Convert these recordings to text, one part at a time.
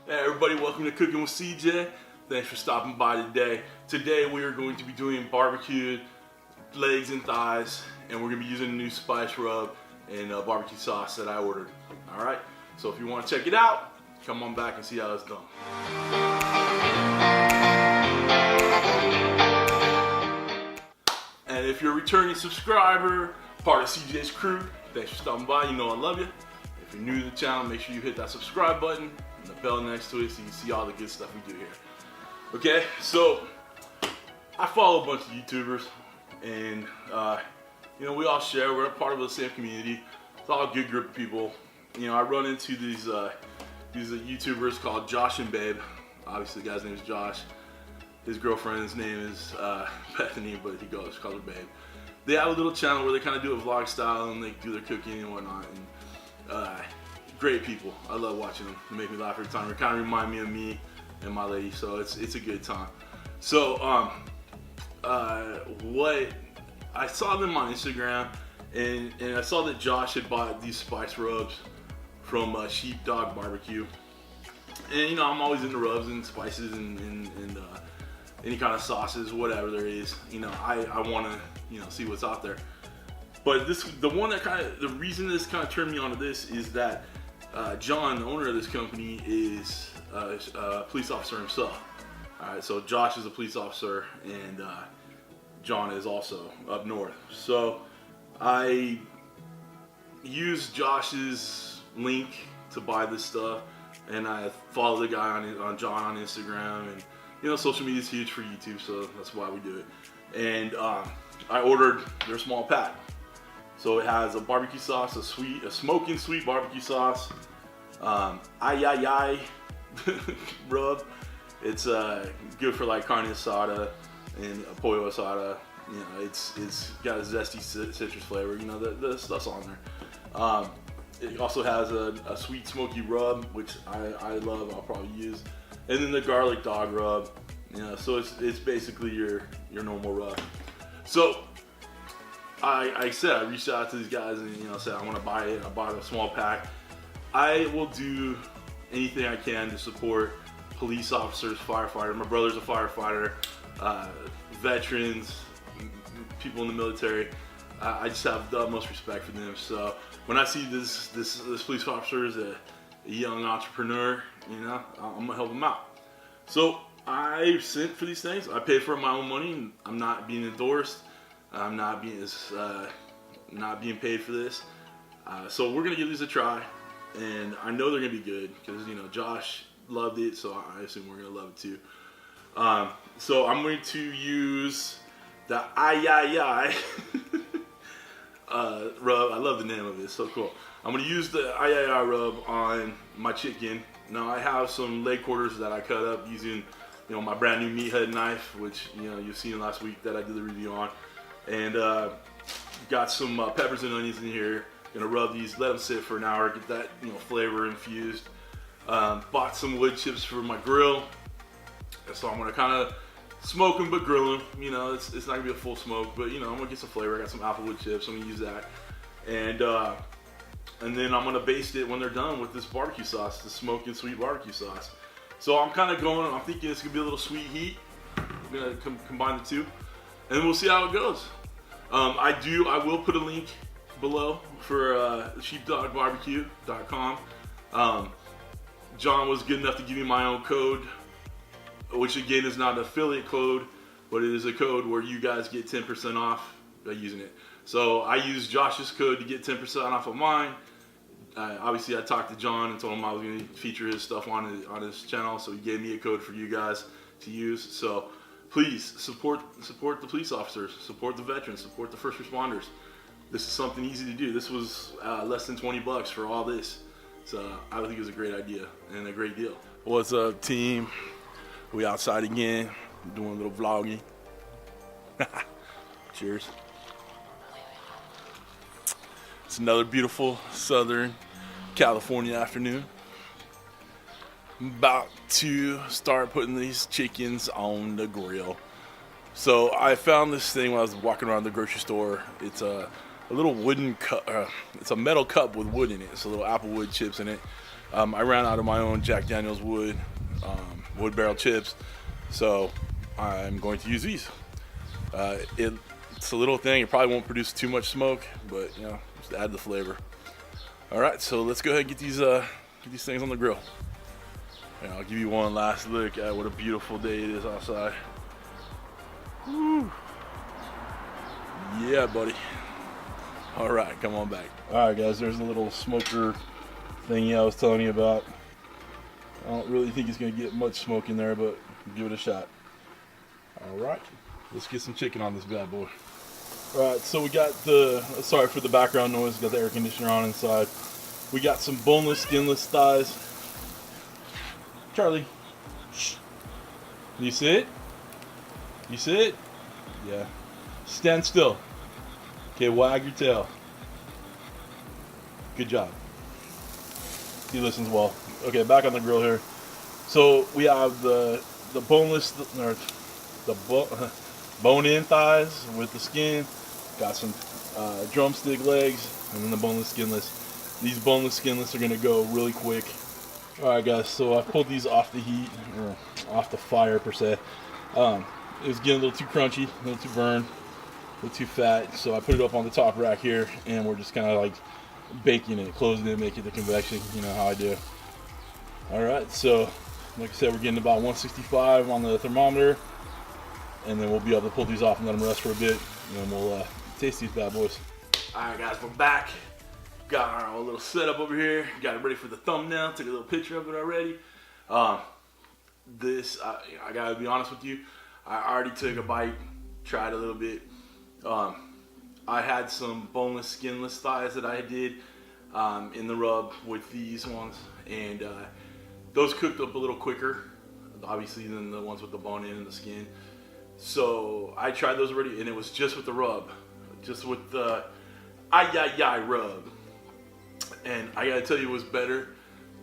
Hey everybody, welcome to Cooking with CJ. Thanks for stopping by today. Today we are going to be doing barbecued legs and thighs, and we're going to be using a new spice rub and barbecue sauce that I ordered. Alright, so if you want to check it out, come on back and see how it's done. And if you're a returning subscriber, part of CJ's crew, thanks for stopping by. You know I love you. If you're new to the channel, make sure you hit that subscribe button and the bell next to it so you can see all the good stuff we do here. Okay, so I follow a bunch of YouTubers, and you know, we all share. We're a part of the same community. It's all a good group of people. You know, I run into these YouTubers called Josh and Babe. Obviously, the guy's name is Josh. His girlfriend's name is Bethany, but he calls her Babe. They have a little channel where they kind of do a vlog style and they do their cooking and whatnot. And great people. I love watching them. They make me laugh every time. They kind of remind me of me and my lady, so it's a good time. So what I saw them on Instagram, and I saw that Josh had bought these spice rubs from Sheepdog Barbecue. And you know, I'm always into rubs and spices and any kind of sauces, whatever there is. You know, I want to, you know, see what's out there. But the reason this kind of turned me onto this is that John, the owner of this company, is a police officer himself. All right, so Josh is a police officer, and John is also up north. So I used Josh's link to buy this stuff, and I follow the guy on John on Instagram, and you know, social media is huge for YouTube, so that's why we do it. And I ordered their small pack. So it has a barbecue sauce, a smoking sweet barbecue sauce, ay rub. It's good for like carne asada and pollo asada. You know, it's got a zesty citrus flavor. You know, the stuff's on there. It also has a sweet smoky rub, which I love. I'll probably use, and then the garlic dog rub. You know, so it's basically your normal rub. So I reached out to these guys and, you know, said I want to buy it. I bought a small pack. I will do anything I can to support police officers, firefighters. My brother's a firefighter, veterans, people in the military. I just have the utmost respect for them. So when I see this police officer is a young entrepreneur, you know, I'm gonna help him out. So I sent for these things. I pay for my own money. I'm not being endorsed. I'm not being paid for this. So we're gonna give these a try, and I know they're gonna be good because, you know, Josh loved it, so I assume we're gonna love it too. So I'm going to use the ay rub. I love the name of it. It's so cool. I'm gonna use the ay rub on my chicken. Now I have some leg quarters that I cut up using, you know, my brand new meathead knife, which, you know, you've seen last week that I did the review on. And got some peppers and onions in here. Gonna rub these, let them sit for an hour, get that, you know, flavor infused. Bought some wood chips for my grill, so I'm gonna kind of smoke them but grill them. You know, it's not gonna be a full smoke, but you know, I'm gonna get some flavor. I got some applewood chips. I'm gonna use that, and then I'm gonna baste it when they're done with this barbecue sauce, the smoking sweet barbecue sauce. So I'm kind of going. I'm thinking it's gonna be a little sweet heat. I'm gonna combine the two, and we'll see how it goes. I will put a link below for sheepdogbarbecue.com. John was good enough to give me my own code, which again is not an affiliate code, but it is a code where you guys get 10% off by using it. So I used Josh's code to get 10% off of mine. Obviously, I talked to John and told him I was going to feature his stuff on his channel, so he gave me a code for you guys to use. So please support the police officers, support the veterans, support the first responders. This is something easy to do. This was less than 20 bucks for all this. So I think it was a great idea and a great deal. What's up, team? We outside again, doing a little vlogging. Cheers. It's another beautiful Southern California afternoon. I'm about to start putting these chickens on the grill. So I found this thing when I was walking around the grocery store. It's a little wooden cup. It's a metal cup with wood in it. It's a little applewood chips in it. I ran out of my own Jack Daniel's wood barrel chips, so I'm going to use these. It's a little thing. It probably won't produce too much smoke, but you know, just add the flavor. All right, so let's go ahead and get these things on the grill. And I'll give you one last look at what a beautiful day it is outside. Woo. Yeah, buddy. All right, come on back. All right, guys, there's a little smoker thingy I was telling you about. I don't really think it's gonna get much smoke in there, but give it a shot. All right, let's get some chicken on this bad boy. All right, so we got sorry for the background noise, got the air conditioner on inside. We got some boneless, skinless thighs. Charlie, shh. You see it? You see it? Yeah. Stand still. Okay, wag your tail. Good job. He listens well. Okay, back on the grill here. So we have the boneless, or the bone-in thighs with the skin. Got some drumstick legs, and then the boneless, skinless. These boneless, skinless are gonna go really quick. All right, guys. So I pulled these off the heat, or off the fire per se. It was getting a little too crunchy, a little too burned, a little too fat. So I put it up on the top rack here, and we're just kind of like baking it, closing it, making the convection. You know how I do. All right. So, like I said, we're getting about 165 on the thermometer, and then we'll be able to pull these off and let them rest for a bit, and then we'll taste these bad boys. All right, guys, we're back. Got our own little setup over here. Got it ready for the thumbnail. Took a little picture of it already. I gotta be honest with you. I already took a bite, tried a little bit. I had some boneless, skinless thighs that I did in the rub with these ones, and those cooked up a little quicker, obviously, than the ones with the bone in and the skin. So I tried those already, and it was just with the rub, just with the rub. And I gotta tell you, it was better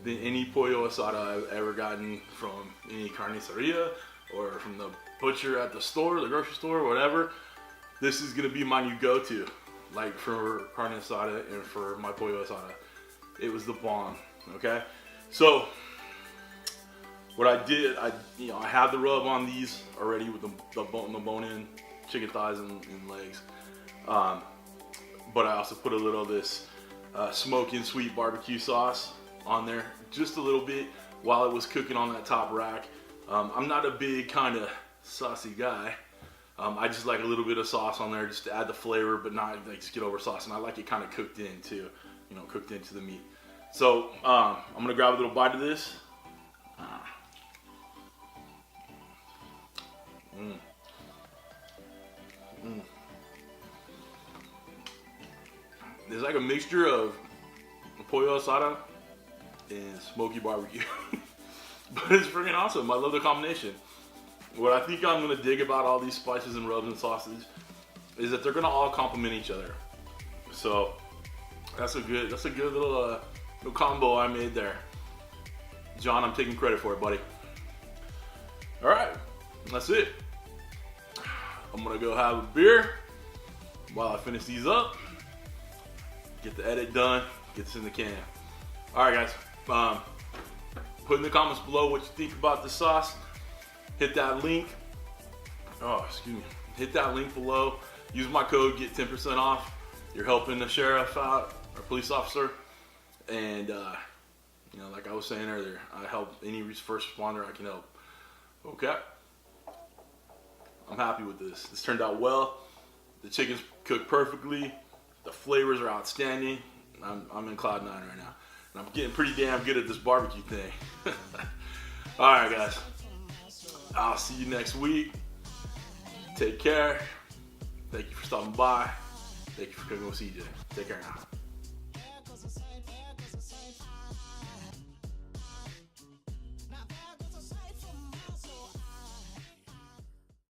than any pollo asada I've ever gotten from any carniceria or from the butcher at the store, the grocery store, whatever. This is gonna be my new go-to, like for carne asada and for my pollo asada. It was the bomb. Okay, so what I did, I have the rub on these already with the bone-in chicken thighs and legs, but I also put a little of this smoking sweet barbecue sauce on there, just a little bit while it was cooking on that top rack. I'm not a big kind of saucy guy. I just like a little bit of sauce on there just to add the flavor, but not like just get over sauce. And I like it kind of cooked in too, cooked into the meat. So I'm gonna grab a little bite of this. There's like a mixture of pollo asada and smoky barbecue. But it's freaking awesome. I love the combination. What I think I'm gonna dig about all these spices and rubs and sauces is that they're gonna all complement each other. So that's a good little combo I made there. John, I'm taking credit for it, buddy. All right, that's it. I'm gonna go have a beer while I finish these up. Get the edit done, get this in the can. All right, guys. Put in the comments below what you think about the sauce. Hit that link. Hit that link below. Use my code, get 10% off. You're helping the sheriff out, or police officer. And like I was saying earlier, I help any first responder I can help. Okay. I'm happy with this. This turned out well. The chicken's cooked perfectly. The flavors are outstanding. I'm in cloud 9 right now. And I'm getting pretty damn good at this barbecue thing. All right, guys. I'll see you next week. Take care. Thank you for stopping by. Thank you for cooking with CJ. Take care now.